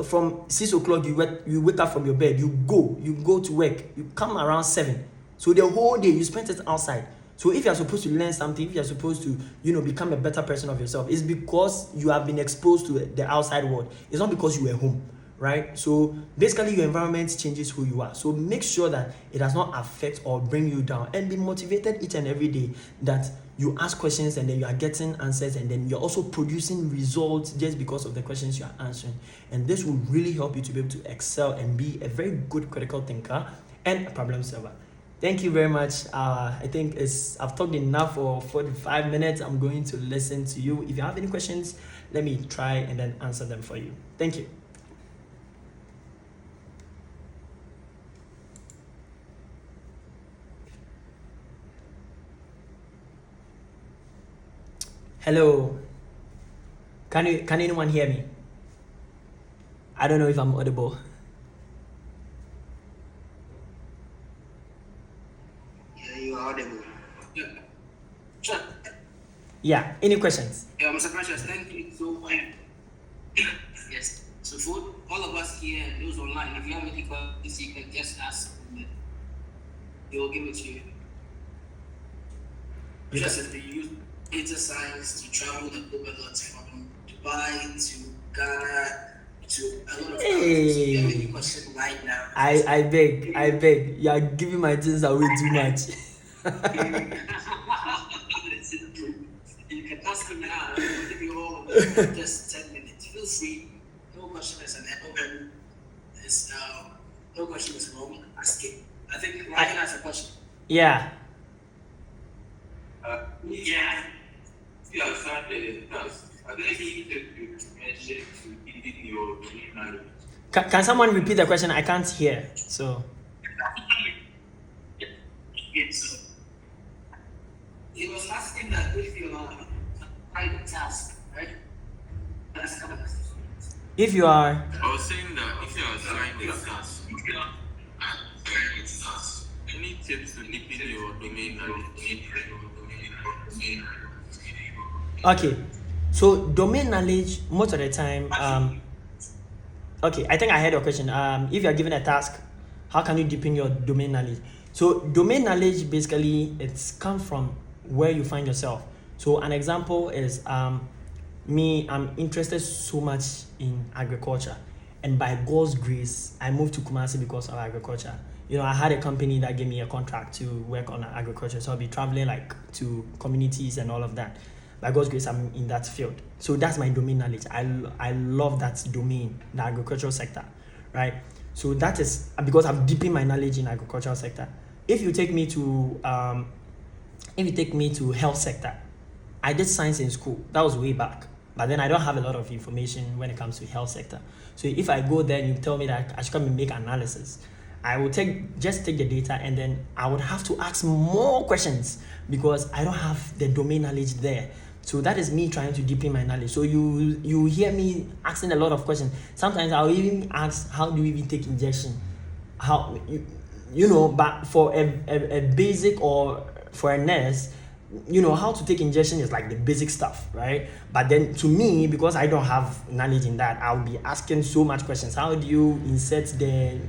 From 6 o'clock, you wake up from your bed, you go to work, you come around 7. So the whole day you spend it outside. So if you're supposed to learn something, if you're supposed to, become a better person of yourself, it's because you have been exposed to the outside world. It's not because you were home, right? So basically your environment changes who you are. So make sure that it does not affect or bring you down, and be motivated each and every day that you ask questions and then you are getting answers, and then you're also producing results just because of the questions you are answering. And this will really help you to be able to excel and be a very good critical thinker and a problem solver. Thank you very much. I think I've talked enough for 45 minutes. I'm going to listen to you. If you have any questions, let me try and then answer them for you. Thank you. Hello. Can anyone hear me? I don't know if I'm audible. Yeah, you are audible. Yeah. Sure. Yeah. Any questions? Yeah, Mr. Precious, thank you so much. Yes. So for all of us here, those online, if you have any questions, you can just ask them. They will give it to you. Just they use data science to travel the globe a lot, from Dubai to Ghana to a lot of countries. If you have any question right now, I beg. You are giving my things away too much. you can ask me now. I'll give you all of them. Just 10 minutes. Feel free. No question is an open. No question is wrong. Ask it. I think Ryan has a question. Yeah. Yeah. Yeah, certainly. I think you mentioned to eating your knowledge. Can someone repeat the question? I can't hear. So. Yes. He was asking that if you are private task, right? If you are. I was saying that if you are assigned a task, any tips to deepen your domain knowledge? Okay, so domain knowledge most of the time. Okay, I think I heard your question. If you are given a task, how can you deepen your domain knowledge? So domain knowledge basically it's come from where you find yourself. So an example is me. I'm interested so much in agriculture, and by God's grace, I moved to Kumasi because of agriculture. I had a company that gave me a contract to work on agriculture, so I'll be traveling like to communities and all of that. By God's grace, I'm in that field. So that's my domain knowledge. I love that domain, the agricultural sector, right? So that is because I've deepened my knowledge in agricultural sector. If you take me to health sector, I did science in school. That was way back. But then I don't have a lot of information when it comes to health sector. So if I go there and you tell me that I should come and make analysis, I will just take the data and then I would have to ask more questions because I don't have the domain knowledge there. So that is me trying to deepen my knowledge. So you hear me asking a lot of questions. Sometimes I'll even ask, how do you even take injection? How but for a basic or for a nurse, how to take injection is like the basic stuff, right? But then to me, because I don't have knowledge in that, I'll be asking so much questions. How do you insert the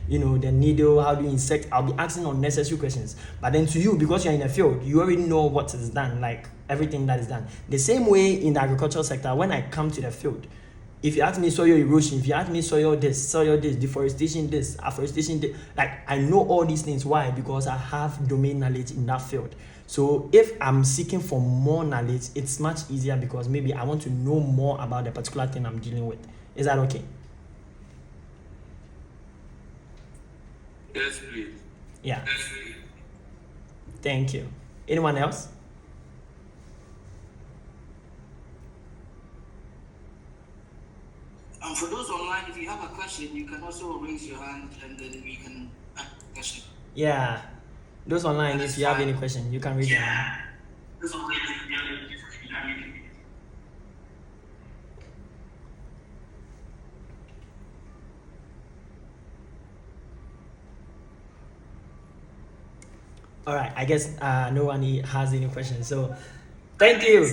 needle? How do you insert? I'll be asking unnecessary questions. But then to you, because you're in a field, you already know what is done, like everything that is done. The same way in the agricultural sector, when I come to the field, if you ask me soil erosion, if you ask me soil this, deforestation this, afforestation this, like I know all these things. Why? Because I have domain knowledge in that field. So if I'm seeking for more knowledge, it's much easier because maybe I want to know more about the particular thing I'm dealing with. Is that okay? Yes, please. Yeah. Thank you. Anyone else? For those online, if you have a question, you can also raise your hand and then we can ask a question. Yeah. Those online, if you have any question, you can raise your hand. All right. I guess no one has any questions. So thank you.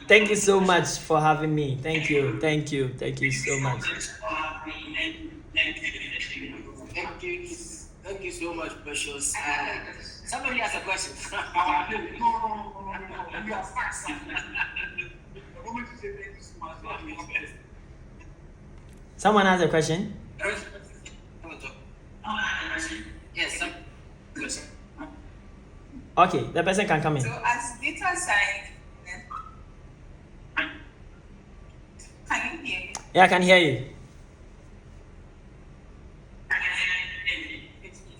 Thank you so much for having me. Thank you so much. Thank you so much, Precious. Somebody has a question. Someone has a question? Yes. Okay, the person can come in. So as data science, can you hear me? Yeah, I can hear you.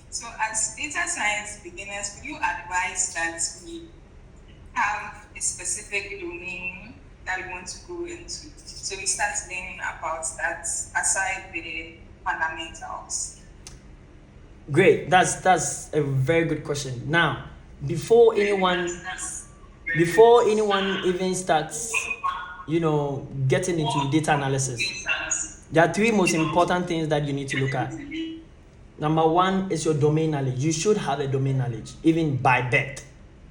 So as data data science beginners, would you advise that we have a specific domain that we want to go into? So we start learning about that aside the fundamentals. Great. That's a very good question. Now, before anyone even starts, getting into data analysis, there are three most important things that you need to look at. Number one is your domain knowledge. You should have a domain knowledge, even by birth.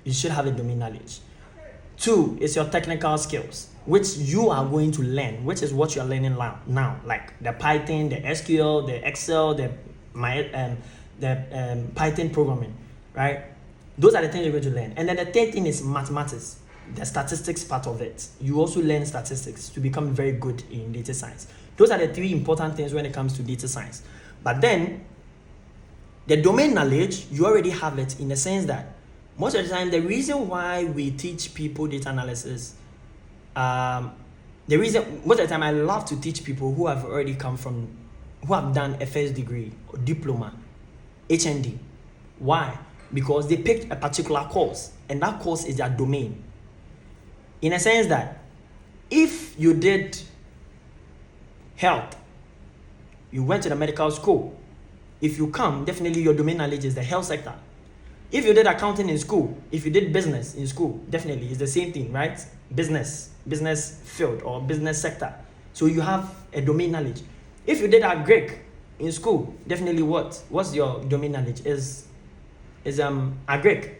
You should have a domain knowledge. Two is your technical skills, which you are going to learn, which is what you're learning now, like the Python, the SQL, the Excel, the Python programming, right? Those are the things you're going to learn. And then the third thing is mathematics, the statistics part of it. You also learn statistics to become very good in data science. Those are the three important things when it comes to data science. But then, the domain knowledge, you already have it in the sense that most of the time, the reason why we teach people data analysis, most of the time I love to teach people who have done a first degree or diploma, HND. Why? Because they picked a particular course, and that course is their domain. In a sense that if you did health, you went to the medical school. If you come, definitely your domain knowledge is the health sector. If you did accounting in school, if you did business in school, definitely it's the same thing, right? Business field or business sector. So you have a domain knowledge. If you did agric in school, definitely what's your domain knowledge is agric.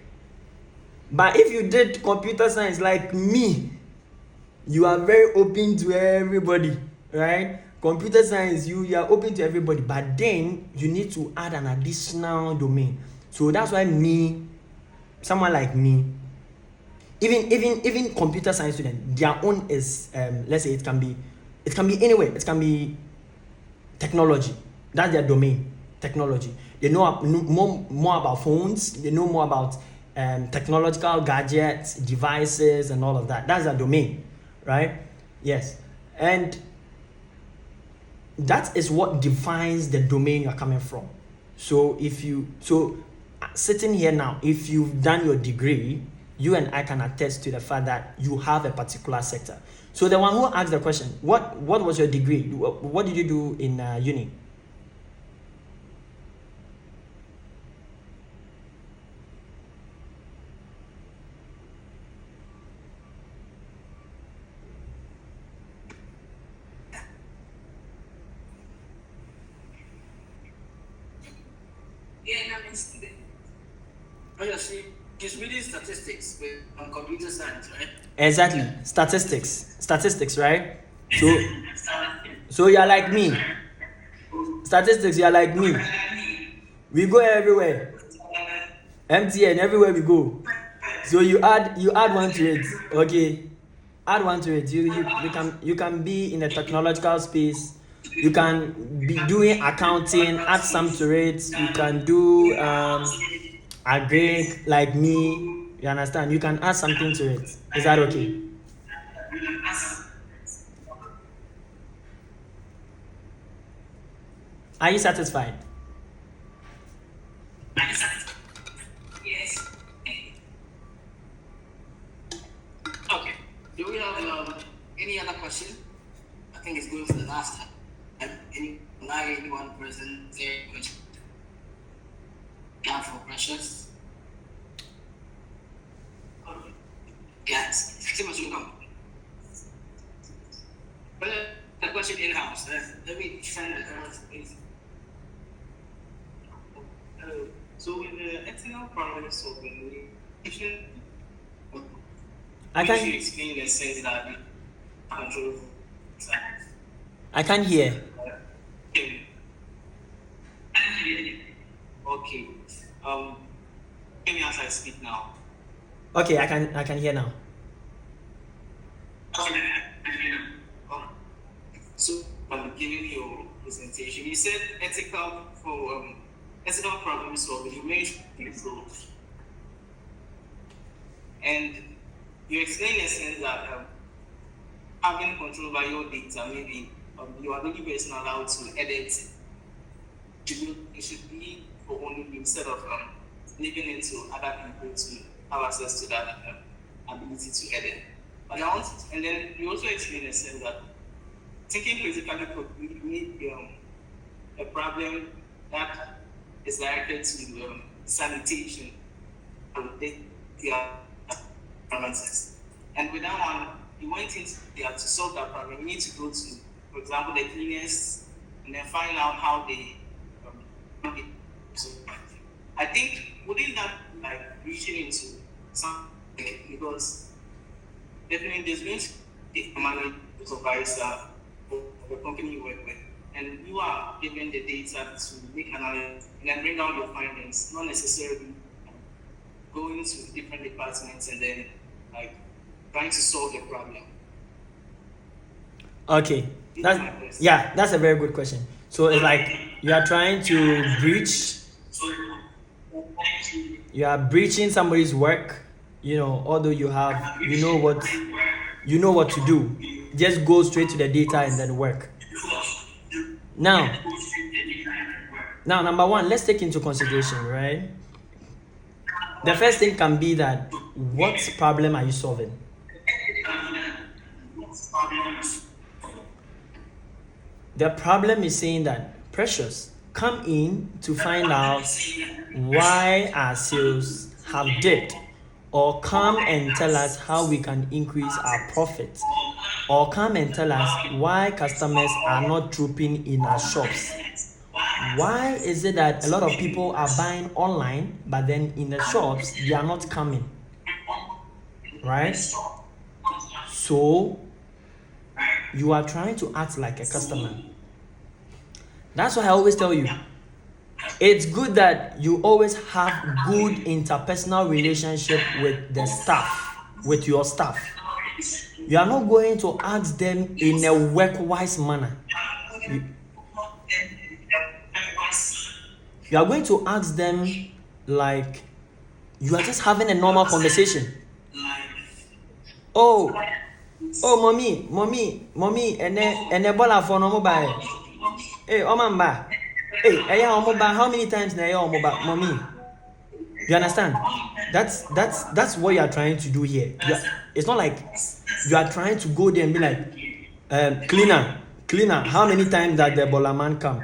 But if you did computer science like me, you are very open to everybody, right? Computer science, you are open to everybody, but then you need to add an additional domain. So that's why someone like me, even computer science student, their own is let's say it can be anywhere. It can be technology. That's their domain, technology. They know more about phones. They know more about technological gadgets, devices, and all of that. That's their domain, right? Yes, and that is what defines the domain you're coming from. So sitting here now, if you've done your degree, you and I can attest to the fact that you have a particular sector. So the one who asked the question, what was your degree? What did you do in uni? Yeah, that means oh yeah, she's reading statistics with computer science, right? Exactly, statistics, right? So you're like me. Statistics, you're like me. We go everywhere. MTN, everywhere we go. So you add one to it, okay? Add one to it. You can be in the technological space. You can be doing accounting. Add some to it. You can do agric like me. You understand? You can add something to it. Is that okay? Are you satisfied? Yes. Okay. Do we have any other question? I think it's going for the last time. Anyone present there? Yeah, for Precious. Yes. So much you come. But the question in-house. Let me try to please. So in the ethical problem solving, if you I can explain the sense that we control. I can't hear. Okay. Hear me as I speak now. Okay, I can hear now. So I'm giving your presentation. You said ethical problem solving. You mentioned growth, and you explained in a sense that having control over your data, maybe you are the only person allowed to edit it. It should be for only you instead of leaving it to other people to have access to that ability to edit. But I want, and then you also explain the sense that thinking critically could meet a problem that is directed to sanitation and data parameters. And with that one, you went into to solve that problem. You need to go to, for example, the cleaners and then find out how they so I think wouldn't that like reaching into something, because definitely there's going to be a manual supervisor for the company you work with, and you are given the data to make analysis and then bring out your findings, not necessarily going to different departments and then like trying to solve the problem. Okay, that's a very good question. So it's like you are trying to breach, you are breaching somebody's work, although you know what to do. Just go straight to the data and then work. Now, number one, let's take into consideration, right? The first thing can be that, what problem are you solving? The problem is saying that, Precious, come in to find out why our sales have dipped, or come and tell us how we can increase our profits, or come and tell us why customers are not trooping in our shops. Why is it that a lot of people are buying online, but then in the shops they are not coming? Right? So you are trying to act like a customer. That's why I always tell you, it's good that you always have good interpersonal relationship with the staff, with your staff. You are not going to ask them in a work-wise manner. You are going to ask them like you are just having a normal conversation. Oh, mommy, and Ebola for no mobile. Hey, Omamba. Hey, how many times now, mommy? You understand? That's what you are trying to do here. It's not like you are trying to go there and be like, cleaner, how many times that the Ebola man come?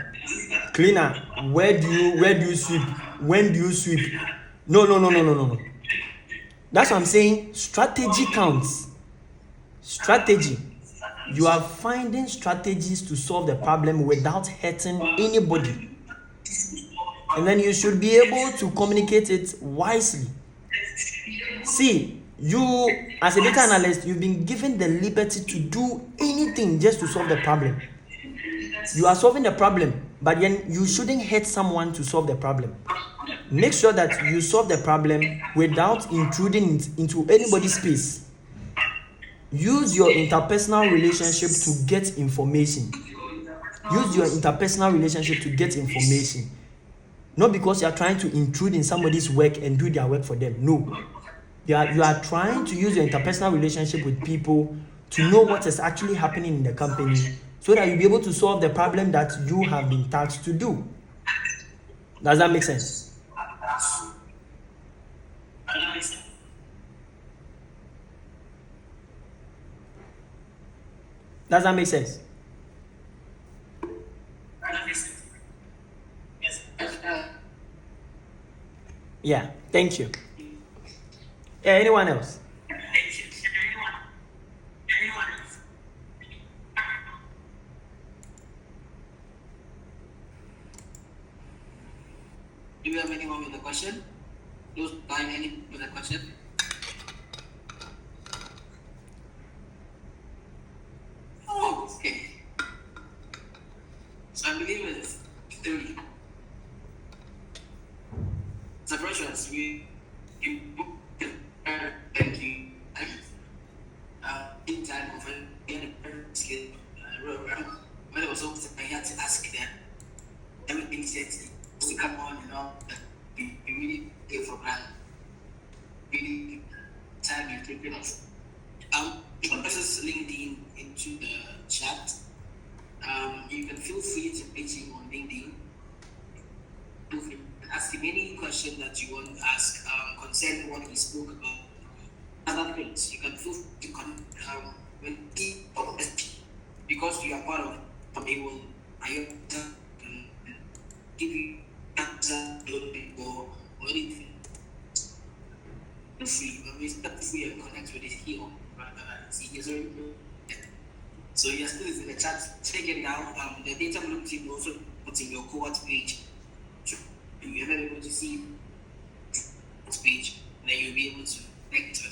Cleaner, where do you sweep? When do you sweep? No. That's what I'm saying. Strategy counts. Strategy. You are finding strategies to solve the problem without hurting anybody. And then you should be able to communicate it wisely. See, you as a data analyst, you've been given the liberty to do anything just to solve the problem. You are solving the problem, but then you shouldn't hurt someone to solve the problem. Make sure that you solve the problem without intruding into anybody's space. Use your interpersonal relationship to get information. Not because you are trying to intrude in somebody's work and do their work for them. No. You are trying to use your interpersonal relationship with people to know what is actually happening in the company, so that you'll be able to solve the problem that you have been tasked to do. Does that make sense? Does that make sense? Yeah, thank you. Yeah, anyone else? Do you have anyone with a question? Those buying any with a question? Oh, okay. So I believe it's 30. So Precious, thank you. In time of any skill, when I was over, I had to ask them everything set to come on, we really take for granted. Really time you prepare us. This is LinkedIn into the chat. You can feel free to pitch in on LinkedIn. Feel free to ask him any question. question that you want to ask concerning what he spoke about, other things, you can feel free to when he because you are part of it will give you answer or anything. Feel free, when we start free and connect with it here, rather than see his own. So you're still in the chat, check it out. The Databloom team will also put in your cohort page. So you're able to see this page, and then you'll be able to connect